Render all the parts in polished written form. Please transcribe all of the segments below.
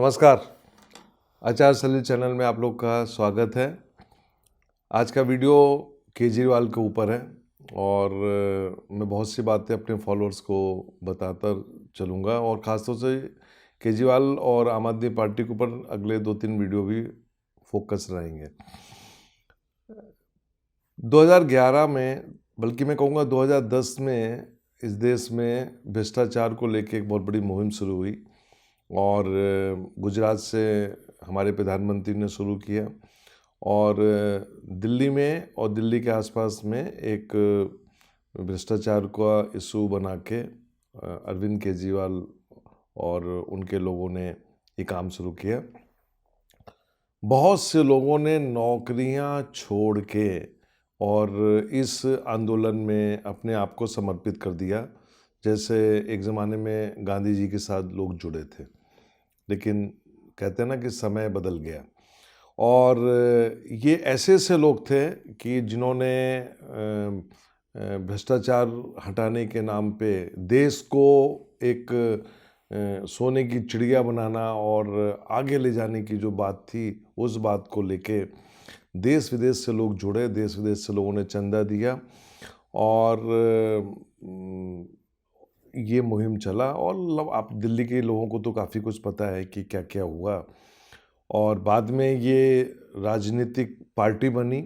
नमस्कार। आचार सलील चैनल में आप लोग का स्वागत है। आज का वीडियो केजरीवाल के ऊपर है और मैं बहुत सी बातें अपने फॉलोअर्स को बताता चलूँगा और ख़ासतौर से केजरीवाल और आम आदमी पार्टी के ऊपर अगले 2-3 वीडियो भी फोकस रहेंगे। 2011 में, बल्कि मैं कहूँगा 2010 में इस देश में भ्रष्टाचार को लेके एक बहुत बड़ी मुहिम शुरू हुई और गुजरात से हमारे प्रधानमंत्री ने शुरू किया और दिल्ली में और दिल्ली के आसपास में एक भ्रष्टाचार का इशू बना के अरविंद केजरीवाल और उनके लोगों ने ये काम शुरू किया। बहुत से लोगों ने नौकरियां छोड़ के और इस आंदोलन में अपने आप को समर्पित कर दिया, जैसे एक ज़माने में गांधी जी के साथ लोग जुड़े थे। लेकिन कहते हैं ना कि समय बदल गया और ये ऐसे ऐसे लोग थे कि जिन्होंने भ्रष्टाचार हटाने के नाम पे देश को एक सोने की चिड़िया बनाना और आगे ले जाने की जो बात थी, उस बात को लेके देश विदेश से लोग जुड़े, देश विदेश से लोगों ने चंदा दिया और ये मुहिम चला। और आप दिल्ली के लोगों को तो काफ़ी कुछ पता है कि क्या क्या हुआ और बाद में ये राजनीतिक पार्टी बनी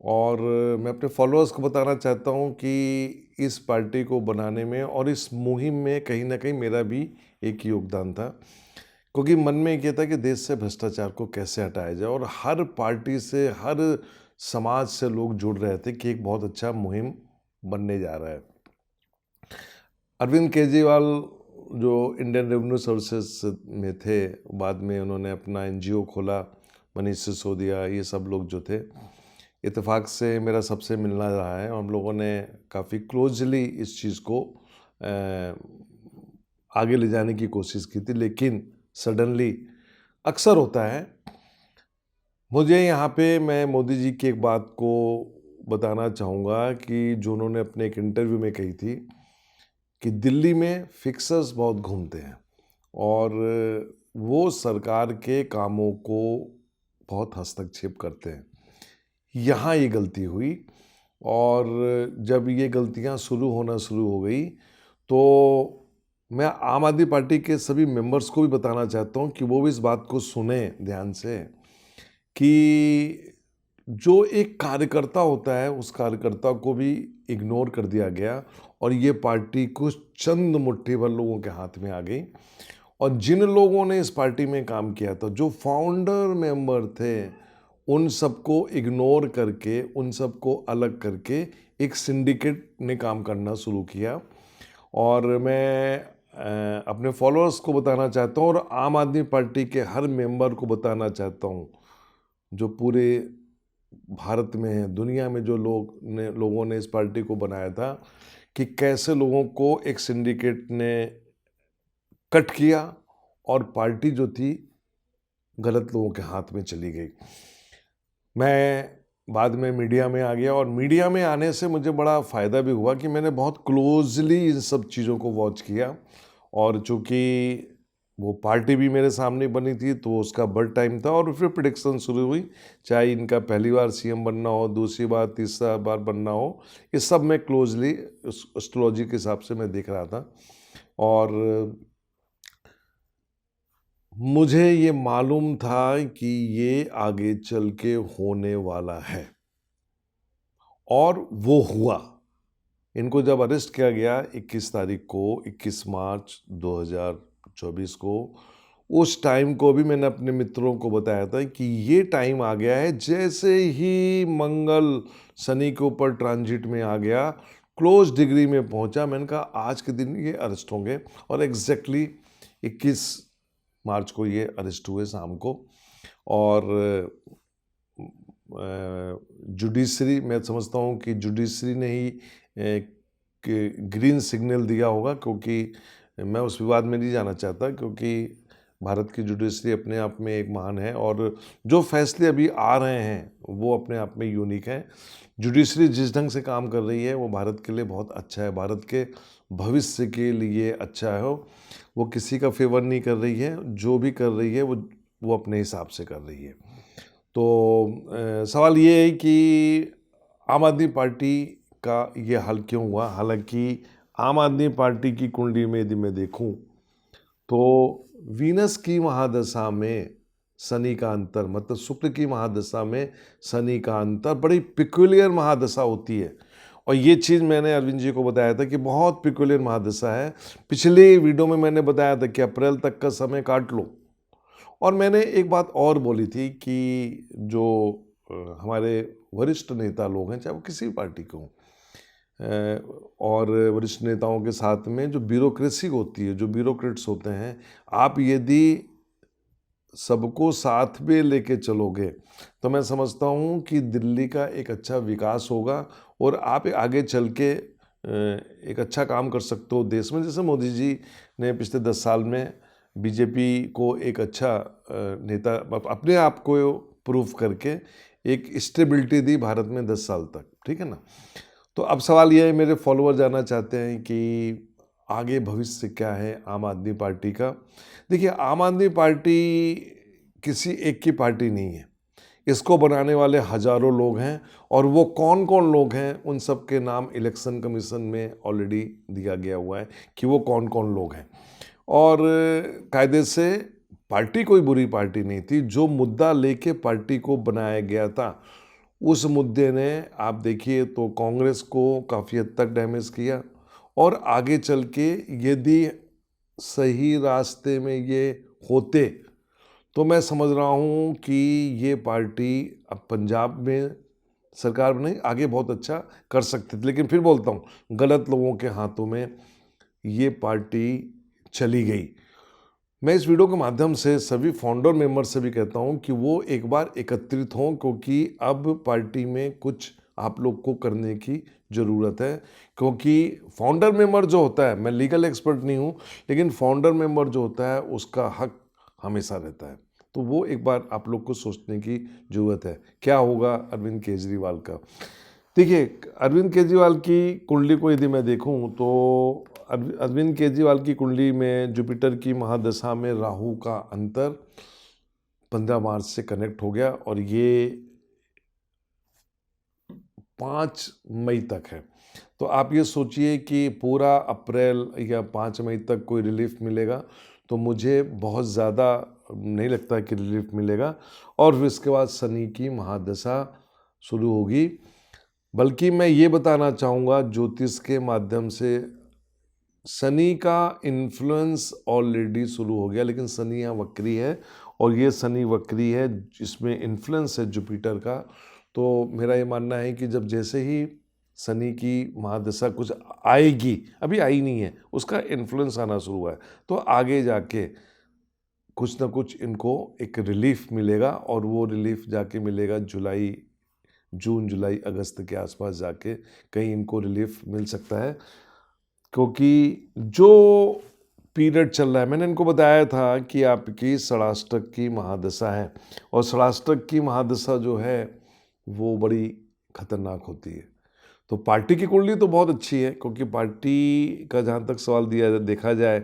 और मैं अपने फॉलोअर्स को बताना चाहता हूँ कि इस पार्टी को बनाने में और इस मुहिम में कहीं ना कहीं मेरा भी एक योगदान था, क्योंकि मन में ये था कि देश से भ्रष्टाचार को कैसे हटाया जाए और हर पार्टी से, हर समाज से लोग जुड़ रहे थे कि एक बहुत अच्छा मुहिम बनने जा रहा है। अरविंद केजरीवाल जो इंडियन रेवेन्यू सर्विसेज में थे, बाद में उन्होंने अपना एनजीओ खोला, मनीष सिसोदिया, ये सब लोग जो थे, इत्तेफाक से मेरा सबसे मिलना रहा है और हम लोगों ने काफ़ी क्लोजली इस चीज़ को आगे ले जाने की कोशिश की थी। लेकिन सडनली अक्सर होता है, मुझे यहाँ पे मैं मोदी जी की एक बात को बताना चाहूँगा कि जो उन्होंने अपने एक इंटरव्यू में कही थी कि दिल्ली में फिक्सर्स बहुत घूमते हैं और वो सरकार के कामों को बहुत हस्तक्षेप करते हैं। यहाँ ये गलती हुई और जब ये गलतियाँ शुरू हो गई तो मैं आम आदमी पार्टी के सभी मेंबर्स को भी बताना चाहता हूँ कि वो भी इस बात को सुने ध्यान से कि जो एक कार्यकर्ता होता है, उस कार्यकर्ता को भी इग्नोर कर दिया गया और ये पार्टी कुछ चंद मुट्ठी भर लोगों के हाथ में आ गई। और जिन लोगों ने इस पार्टी में काम किया था, जो फाउंडर मेंबर थे, उन सबको इग्नोर करके, उन सबको अलग करके एक सिंडिकेट ने काम करना शुरू किया। और मैं अपने फॉलोअर्स को बताना चाहता हूँ और आम आदमी पार्टी के हर मेंबर को बताना चाहता हूँ, जो पूरे भारत में है, दुनिया में जो लोगों ने इस पार्टी को बनाया था, कि कैसे लोगों को एक सिंडिकेट ने कट किया और पार्टी जो थी गलत लोगों के हाथ में चली गई। मैं बाद में मीडिया में आ गया और मीडिया में आने से मुझे बड़ा फ़ायदा भी हुआ कि मैंने बहुत क्लोजली इन सब चीज़ों को वॉच किया और चूँकि वो पार्टी भी मेरे सामने बनी थी तो उसका बर्थ टाइम था और फिर प्रेडिक्शन शुरू हुई, चाहे इनका पहली बार सीएम बनना हो, दूसरी बार, तीसरा बार बनना हो, ये सब मैं क्लोजली एस्ट्रोलॉजी के हिसाब से मैं देख रहा था और मुझे ये मालूम था कि ये आगे चल के होने वाला है और वो हुआ। इनको जब अरेस्ट किया गया 21 तारीख को, 21 मार्च 2024 को, उस टाइम को भी मैंने अपने मित्रों को बताया था कि ये टाइम आ गया है। जैसे ही मंगल शनि के ऊपर ट्रांजिट में आ गया, क्लोज डिग्री में पहुंचा, मैंने कहा आज के दिन ये अरेस्ट होंगे और एग्जैक्टली 21 मार्च को ये अरेस्ट हुए शाम को। और जुडिशरी, मैं समझता हूँ कि जुडिशरी ने ही ग्रीन सिग्नल दिया होगा, क्योंकि मैं उस विवाद में नहीं जाना चाहता, क्योंकि भारत की जुडिशरी अपने आप में एक महान है और जो फैसले अभी आ रहे हैं वो अपने आप में यूनिक हैं। जुडिशरी जिस ढंग से काम कर रही है वो भारत के लिए बहुत अच्छा है। भारत के भविष्य के लिए अच्छा हो। वो किसी का फेवर नहीं कर रही है, जो भी कर रही है वो अपने हिसाब से कर रही है। तो सवाल ये है कि आम आदमी पार्टी का ये हाल क्यों हुआ। हालांकि आम आदमी पार्टी की कुंडली में यदि मैं देखूं तो वीनस की महादशा में शनि का अंतर, मतलब शुक्र की महादशा में शनि का अंतर बड़ी पिक्यूलियर महादशा होती है। और ये चीज़ मैंने अरविंद जी को बताया था कि बहुत पिक्यूलियर महादशा है। पिछले वीडियो में मैंने बताया था कि अप्रैल तक का समय काट लो। और मैंने एक बात और बोली थी कि जो हमारे वरिष्ठ नेता लोग हैं, चाहे वो किसी भी पार्टी के हों, और वरिष्ठ नेताओं के साथ में जो ब्यूरोक्रेसी होती है, जो ब्यूरोक्रेट्स होते हैं, आप यदि सबको साथ में लेके चलोगे तो मैं समझता हूँ कि दिल्ली का एक अच्छा विकास होगा और आप आगे चल के एक अच्छा काम कर सकते हो देश में। जैसे मोदी जी ने पिछले 10 साल में बीजेपी को एक अच्छा नेता अपने आप को प्रूव करके एक स्टेबिलिटी दी भारत में 10 साल तक, ठीक है ना। तो अब सवाल यह है, मेरे फॉलोअर जानना चाहते हैं कि आगे भविष्य क्या है आम आदमी पार्टी का। देखिए, आम आदमी पार्टी किसी एक की पार्टी नहीं है, इसको बनाने वाले हजारों लोग हैं। और वो कौन कौन लोग हैं उन सब के नाम इलेक्शन कमीशन में ऑलरेडी दिया गया हुआ है कि वो कौन कौन लोग हैं। और कायदे से पार्टी कोई बुरी पार्टी नहीं थी। जो मुद्दा लेके पार्टी को बनाया गया था, उस मुद्दे ने आप देखिए तो कांग्रेस को काफ़ी हद तक डैमेज किया। और आगे चल के यदि सही रास्ते में ये होते तो मैं समझ रहा हूँ कि ये पार्टी अब पंजाब में सरकार बनाई, आगे बहुत अच्छा कर सकती थी। लेकिन फिर बोलता हूँ, गलत लोगों के हाथों में ये पार्टी चली गई। मैं इस वीडियो के माध्यम से सभी फाउंडर मेंबर से भी कहता हूं कि वो एक बार एकत्रित हों, क्योंकि अब पार्टी में कुछ आप लोग को करने की ज़रूरत है। क्योंकि फाउंडर मेंबर जो होता है, मैं लीगल एक्सपर्ट नहीं हूं, लेकिन फाउंडर मेंबर जो होता है उसका हक हमेशा रहता है। तो वो एक बार आप लोग को सोचने की ज़रूरत है। क्या होगा अरविंद केजरीवाल का। देखिए, अरविंद केजरीवाल की कुंडली को यदि मैं देखूं तो अरविंद केजरीवाल की कुंडली में जुपिटर की महादशा में राहु का अंतर 15 मार्च से कनेक्ट हो गया और ये 5 मई तक है। तो आप ये सोचिए कि पूरा अप्रैल या 5 मई तक कोई रिलीफ मिलेगा, तो मुझे बहुत ज़्यादा नहीं लगता कि रिलीफ मिलेगा। और फिर इसके बाद शनि की महादशा शुरू होगी। बल्कि मैं ये बताना चाहूँगा ज्योतिष के माध्यम से, शनि का इन्फ्लुएंस ऑलरेडी शुरू हो गया, लेकिन शनि यहाँ वक्री है और ये शनि वक्री है जिसमें इन्फ्लुएंस है जुपिटर का। तो मेरा ये मानना है कि जब जैसे ही शनि की महादशा कुछ आएगी, अभी आई नहीं है, उसका इन्फ्लुएंस आना शुरू हुआ है, तो आगे जाके कुछ ना कुछ इनको एक रिलीफ मिलेगा। और वो रिलीफ जाके मिलेगा जून जुलाई अगस्त के आसपास जाके कहीं इनको रिलीफ मिल सकता है। क्योंकि जो पीरियड चल रहा है, मैंने इनको बताया था कि आपकी षडाष्टक की महादशा है और षडाष्टक की महादशा जो है वो बड़ी खतरनाक होती है। तो पार्टी की कुंडली तो बहुत अच्छी है, क्योंकि पार्टी का जहाँ तक सवाल देखा जाए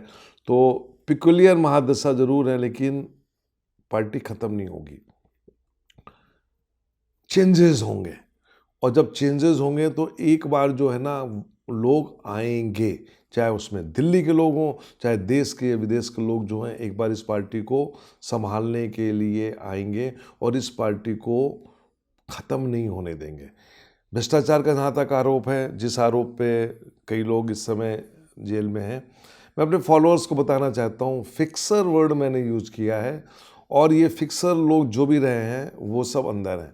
तो पिकुलियर महादशा जरूर है, लेकिन पार्टी खत्म नहीं होगी, चेंजेस होंगे। और जब चेंजेस होंगे तो एक बार जो है ना, लोग आएंगे, चाहे उसमें दिल्ली के लोग हों, चाहे देश के विदेश के लोग जो हैं, एक बार इस पार्टी को संभालने के लिए आएंगे और इस पार्टी को ख़त्म नहीं होने देंगे। भ्रष्टाचार का जहाँ तक आरोप है, जिस आरोप पे कई लोग इस समय जेल में हैं, मैं अपने फॉलोअर्स को बताना चाहता हूँ, फिक्सर वर्ड मैंने यूज़ किया है। और ये फिक्सर लोग जो भी रहे हैं वो सब अंदर हैं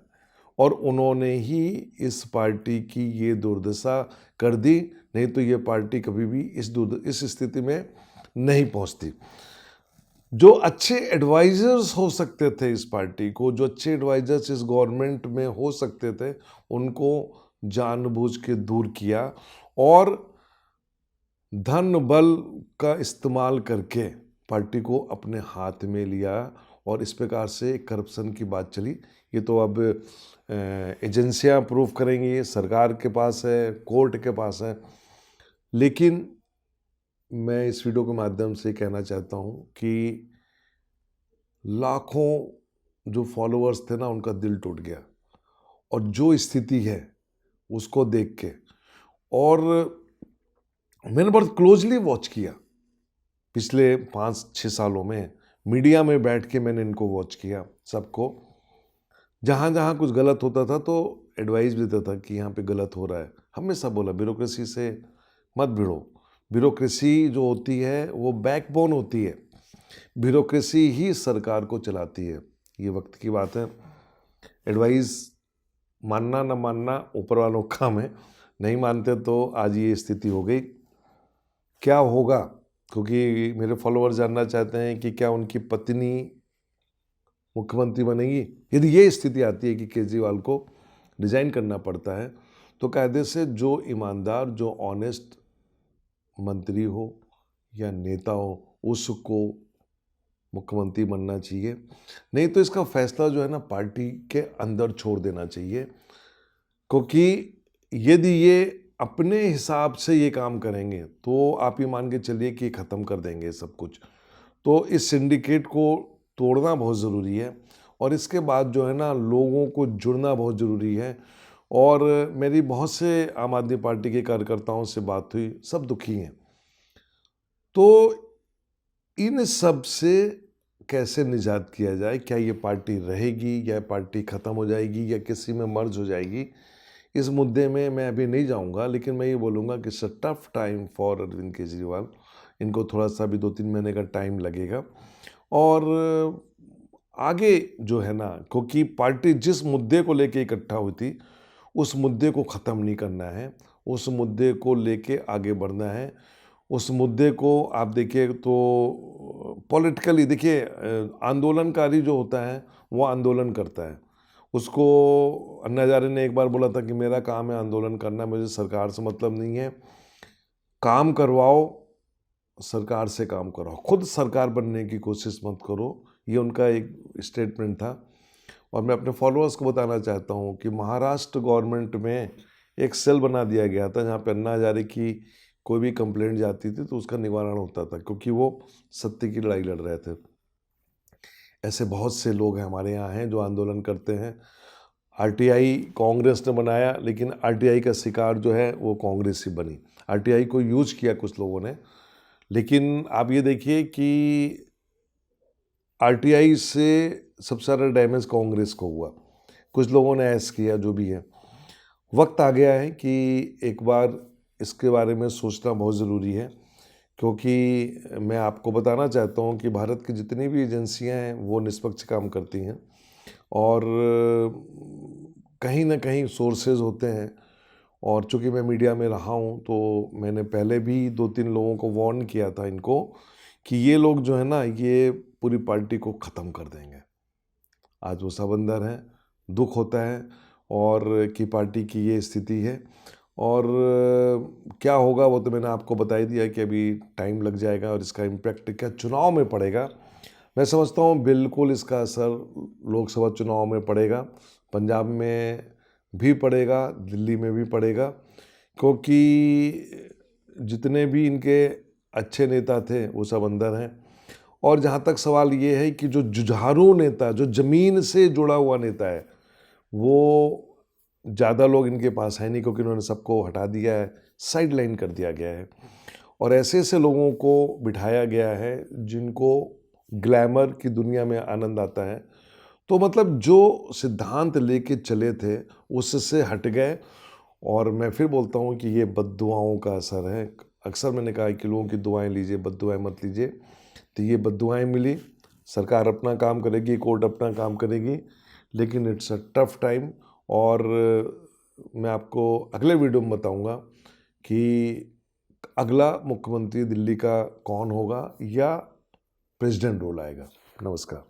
और उन्होंने ही इस पार्टी की ये दुर्दशा कर दी। नहीं तो ये पार्टी कभी भी इस स्थिति में नहीं पहुंचती। जो अच्छे एडवाइजर्स हो सकते थे इस पार्टी को, जो अच्छे एडवाइजर्स इस गवर्नमेंट में हो सकते थे, उनको जानबूझ के दूर किया और धन बल का इस्तेमाल करके पार्टी को अपने हाथ में लिया। और इस प्रकार से करप्शन की बात चली। ये तो अब एजेंसियां प्रूव करेंगी, सरकार के पास है, कोर्ट के पास है। लेकिन मैं इस वीडियो के माध्यम से कहना चाहता हूँ कि लाखों जो फॉलोअर्स थे ना, उनका दिल टूट गया। और जो स्थिति है उसको देख के, और मैंने बहुत क्लोजली वॉच किया पिछले 5-6 सालों में, मीडिया में बैठ के मैंने इनको वॉच किया सबको। जहाँ जहाँ कुछ गलत होता था तो एडवाइस भी देता था कि यहाँ पे गलत हो रहा है। हमेशा बोला ब्यूरोक्रेसी से मत भिड़ो। ब्यूरोक्रेसी जो होती है वो बैकबोन होती है। ब्यूरोक्रेसी ही सरकार को चलाती है। ये वक्त की बात है। एडवाइस मानना न मानना ऊपर वालों का काम है। नहीं मानते तो आज ये स्थिति हो गई। क्या होगा, क्योंकि मेरे फॉलोअर जानना चाहते हैं कि क्या उनकी पत्नी मुख्यमंत्री बनेगी। यदि ये स्थिति आती है कि केजरीवाल को रिजाइन करना पड़ता है, तो कायदे से जो ईमानदार, जो ऑनेस्ट मंत्री हो या नेता हो, उसको मुख्यमंत्री बनना चाहिए। नहीं तो इसका फैसला जो है ना, पार्टी के अंदर छोड़ देना चाहिए। क्योंकि यदि ये अपने हिसाब से ये काम करेंगे तो आप ये मान के चलिए कि ख़त्म कर देंगे सब कुछ। तो इस सिंडिकेट को तोड़ना बहुत ज़रूरी है, और इसके बाद जो है ना, लोगों को जुड़ना बहुत ज़रूरी है। और मेरी बहुत से आम आदमी पार्टी के कार्यकर्ताओं से बात हुई, सब दुखी हैं। तो इन सब से कैसे निजात किया जाए, क्या ये पार्टी रहेगी या पार्टी ख़त्म हो जाएगी या किसी में मर्ज हो जाएगी, इस मुद्दे में मैं अभी नहीं जाऊंगा। लेकिन मैं ये बोलूँगा कि it's a tough time for Arvind Kejriwal. इनको थोड़ा सा भी 2-3 महीने का टाइम लगेगा। और आगे जो है ना, क्योंकि पार्टी जिस मुद्दे को लेके इकट्ठा हुई थी, उस मुद्दे को ख़त्म नहीं करना है, उस मुद्दे को लेके आगे बढ़ना है। उस मुद्दे को आप देखिए तो पॉलिटिकली देखिए, आंदोलनकारी जो होता है वो आंदोलन करता है। उसको अन्ना हज़ारे ने एक बार बोला था कि मेरा काम है आंदोलन करना, मुझे सरकार से मतलब नहीं है। काम करवाओ, सरकार से काम कराओ, खुद सरकार बनने की कोशिश मत करो। ये उनका एक स्टेटमेंट था। और मैं अपने फॉलोअर्स को बताना चाहता हूँ कि महाराष्ट्र गवर्नमेंट में एक सेल बना दिया गया था, जहाँ पे अन्ना हज़ारे की कोई भी कंप्लेंट जाती थी तो उसका निवारण होता था, क्योंकि वो सत्य की लड़ाई लड़ रहे थे। ऐसे बहुत से लोग हैं हमारे यहाँ हैं जो आंदोलन करते हैं। आरटीआई कांग्रेस ने बनाया, लेकिन आरटीआई का शिकार जो है वो कांग्रेस ही बनी। आरटीआई को यूज किया कुछ लोगों ने, लेकिन आप ये देखिए कि आरटीआई से सबसे ज़्यादा डैमेज कांग्रेस को हुआ। कुछ लोगों ने ऐसा किया, जो भी है। वक्त आ गया है कि एक बार इसके बारे में सोचना बहुत ज़रूरी है, क्योंकि मैं आपको बताना चाहता हूँ कि भारत की जितनी भी एजेंसियाँ हैं वो निष्पक्ष काम करती हैं, और कहीं ना कहीं सोर्सेज होते हैं। और चूंकि मैं मीडिया में रहा हूँ तो मैंने पहले भी 2-3 लोगों को वार्न किया था इनको, कि ये लोग जो है ना, ये पूरी पार्टी को ख़त्म कर देंगे। आज वो सब अंदर हैं, दुख होता है और कि पार्टी की ये स्थिति है। और क्या होगा वो तो मैंने आपको बता ही दिया कि अभी टाइम लग जाएगा, और इसका इम्पैक्ट क्या चुनाव में पड़ेगा। मैं समझता हूँ बिल्कुल इसका असर लोकसभा चुनाव में पड़ेगा, पंजाब में भी पड़ेगा, दिल्ली में भी पड़ेगा। क्योंकि जितने भी इनके अच्छे नेता थे वो सब अंदर हैं। और जहाँ तक सवाल ये है कि जो जुझारू नेता, जो ज़मीन से जुड़ा हुआ नेता है, वो ज़्यादा लोग इनके पास है नहीं, क्योंकि इन्होंने सबको हटा दिया है, साइड लाइन कर दिया गया है। और ऐसे ऐसे लोगों को बिठाया गया है जिनको ग्लैमर की दुनिया में आनंद आता है। तो मतलब जो सिद्धांत लेके चले थे उससे हट गए। और मैं फिर बोलता हूँ कि ये बद्दुआओं का असर है। अक्सर मैंने कहा कि लोगों की दुआएं लीजिए, बद्दुआएं मत लीजिए। तो ये बद्दुआएं मिली। सरकार अपना काम करेगी, कोर्ट अपना काम करेगी, लेकिन इट्स अ टफ टाइम। और मैं आपको अगले वीडियो में बताऊंगा कि अगला मुख्यमंत्री दिल्ली का कौन होगा या प्रेसिडेंट रोल आएगा। नमस्कार।